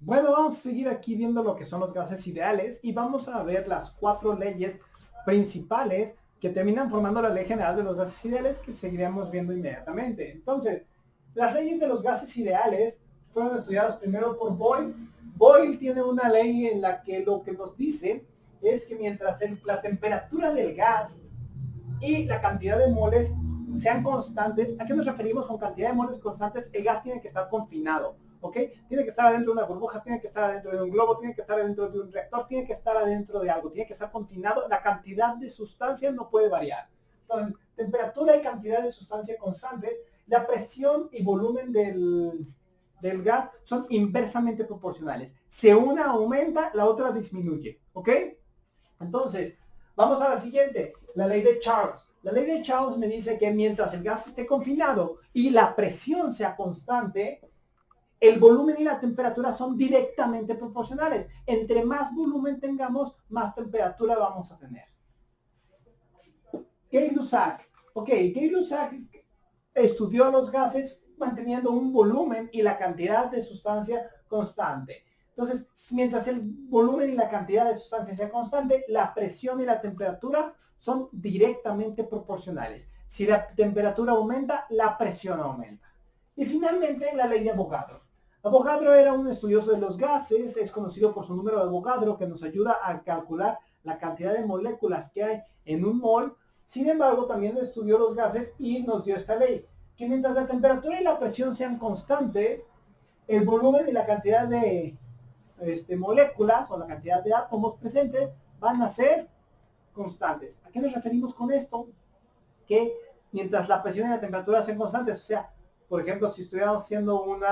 Bueno, vamos a seguir aquí viendo lo que son los gases ideales y vamos a ver las 4 leyes principales que terminan formando la ley general de los gases ideales que seguiremos viendo inmediatamente. Entonces, las leyes de los gases ideales fueron estudiadas primero por Boyle. Boyle tiene una ley en la que lo que nos dice es que mientras la temperatura del gas y la cantidad de moles sean constantes. ¿A qué nos referimos con cantidad de moles constantes? El gas tiene que estar confinado, ¿ok? Tiene que estar adentro de una burbuja, tiene que estar adentro de un globo, tiene que estar adentro de un reactor, tiene que estar adentro de algo, tiene que estar confinado. La cantidad de sustancia no puede variar. Entonces, temperatura y cantidad de sustancia constantes, la presión y volumen del gas son inversamente proporcionales. Si una aumenta, la otra disminuye, ¿ok? Entonces, vamos a la siguiente, la ley de Charles. La ley de Charles me dice que mientras el gas esté confinado y la presión sea constante, el volumen y la temperatura son directamente proporcionales. Entre más volumen tengamos, más temperatura vamos a tener. Gay-Lussac. Ok, Gay-Lussac estudió los gases manteniendo un volumen y la cantidad de sustancia constante. Entonces, mientras el volumen y la cantidad de sustancia sea constante, la presión y la temperatura son directamente proporcionales. Si la temperatura aumenta, la presión aumenta. Y finalmente, la ley de Avogadro. Avogadro era un estudioso de los gases, es conocido por su número de Avogadro que nos ayuda a calcular la cantidad de moléculas que hay en un mol. Sin embargo, también estudió los gases y nos dio esta ley, que mientras la temperatura y la presión sean constantes, el volumen y la cantidad de moléculas o la cantidad de átomos presentes van a ser constantes. ¿A qué nos referimos con esto? Que mientras la presión y la temperatura sean constantes, o sea, por ejemplo, si estuviéramos haciendo un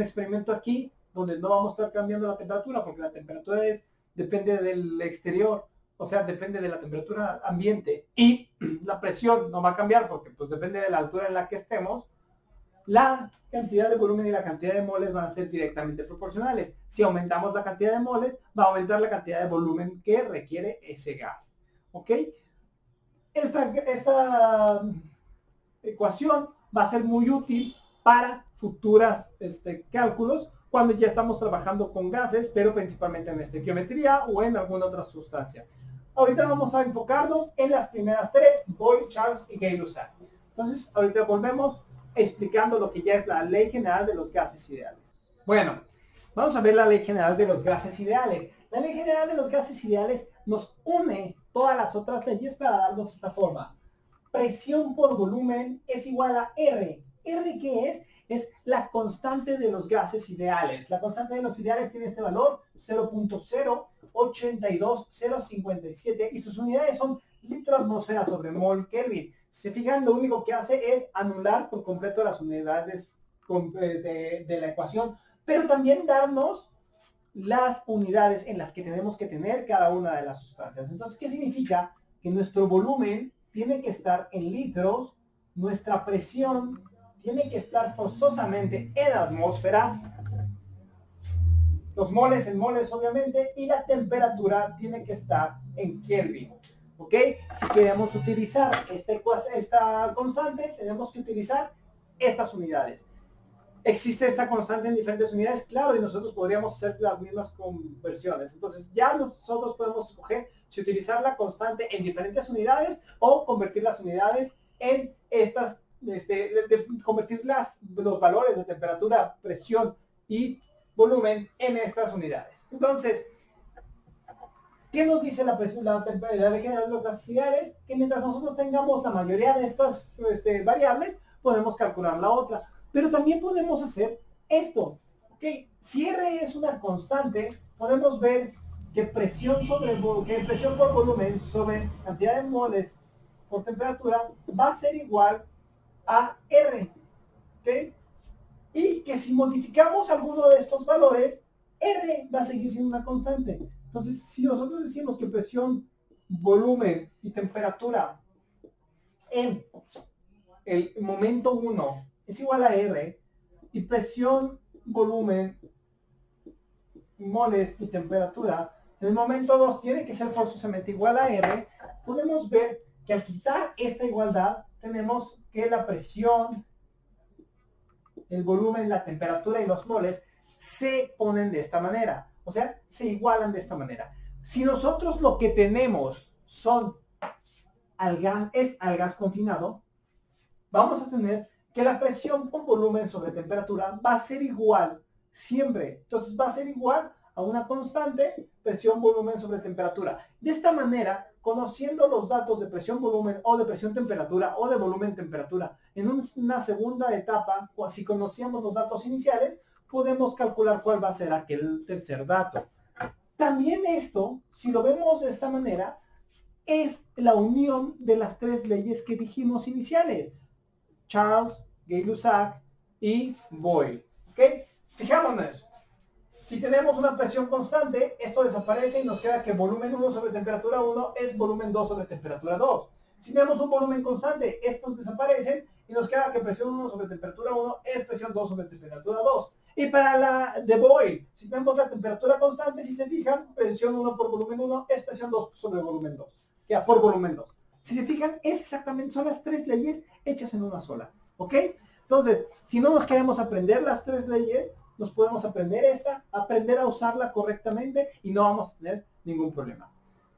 experimento aquí, donde no vamos a estar cambiando la temperatura, porque la temperatura depende del exterior, o sea, depende de la temperatura ambiente, y la presión no va a cambiar, porque pues depende de la altura en la que estemos, la cantidad de volumen y la cantidad de moles van a ser directamente proporcionales. Si aumentamos la cantidad de moles, va a aumentar la cantidad de volumen que requiere ese gas. ¿Ok? Esta ecuación va a ser muy útil para futuras cálculos cuando ya estamos trabajando con gases, pero principalmente en estequiometría o en alguna otra sustancia. Ahorita vamos a enfocarnos en las primeras tres, Boyle, Charles y Gay-Lussac. Entonces, ahorita volvemos explicando lo que ya es la ley general de los gases ideales. Bueno, vamos a ver la ley general de los gases ideales. La ley general de los gases ideales nos une todas las otras leyes para darnos esta forma. Presión por volumen es igual a R. ¿R qué es? Es la constante de los gases ideales. La constante de los ideales tiene este valor 0.082057 y sus unidades son litro atmósfera sobre mol Kelvin. Si se fijan, lo único que hace es anular por completo las unidades de la ecuación, pero también darnos las unidades en las que tenemos que tener cada una de las sustancias. Entonces, ¿qué significa? Que nuestro volumen tiene que estar en litros, nuestra presión tiene que estar forzosamente en atmósferas, los moles en moles obviamente, y la temperatura tiene que estar en Kelvin. ¿Ok? Si queremos utilizar esta constante, tenemos que utilizar estas unidades. ¿Existe esta constante en diferentes unidades? Claro, y nosotros podríamos hacer las mismas conversiones. Entonces ya nosotros podemos escoger si utilizar la constante en diferentes unidades o convertir las unidades en estas, convertir los valores de temperatura, presión y volumen en estas unidades. Entonces, ¿qué nos dice la ley general de los gases ideales? Que mientras nosotros tengamos la mayoría de estas variables, podemos calcular la otra. Pero también podemos hacer esto. ¿Okay? Si R es una constante, podemos ver que presión por volumen sobre cantidad de moles por temperatura va a ser igual a R. ¿Okay? Y que si modificamos alguno de estos valores, R va a seguir siendo una constante. Entonces, si nosotros decimos que presión, volumen y temperatura en el momento 1 es igual a R, y presión, volumen, moles y temperatura en el momento 2 tiene que ser forzosamente igual a R, podemos ver que al quitar esta igualdad tenemos que la presión, el volumen, la temperatura y los moles se ponen de esta manera, o sea, se igualan de esta manera. Si nosotros lo que tenemos son al gas confinado, vamos a tener que la presión por volumen sobre temperatura va a ser igual siempre. Entonces va a ser igual a una constante presión volumen sobre temperatura. De esta manera, conociendo los datos de presión volumen o de presión temperatura o de volumen temperatura en una segunda etapa, o si conocíamos los datos iniciales, podemos calcular cuál va a ser aquel tercer dato. También esto, si lo vemos de esta manera, es la unión de las tres leyes que dijimos iniciales. Charles, Gay-Lussac y Boyle. ¿Ok? Fijámonos. Si tenemos una presión constante, esto desaparece y nos queda que volumen 1 sobre temperatura 1 es volumen 2 sobre temperatura 2. Si tenemos un volumen constante, estos desaparecen y nos queda que presión 1 sobre temperatura 1 es presión 2 sobre temperatura 2. Y para la de Boyle, si tenemos la temperatura constante, si se fijan, presión 1 por volumen 1 es presión 2 sobre volumen 2. Ya, por volumen 2. Si se fijan, es exactamente, son las tres leyes hechas en una sola. ¿Ok? Entonces, si no nos queremos aprender las tres leyes, nos podemos aprender a usarla correctamente y no vamos a tener ningún problema.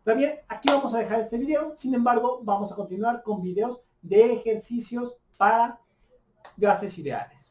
También aquí vamos a dejar este video, sin embargo, vamos a continuar con videos de ejercicios para gases ideales.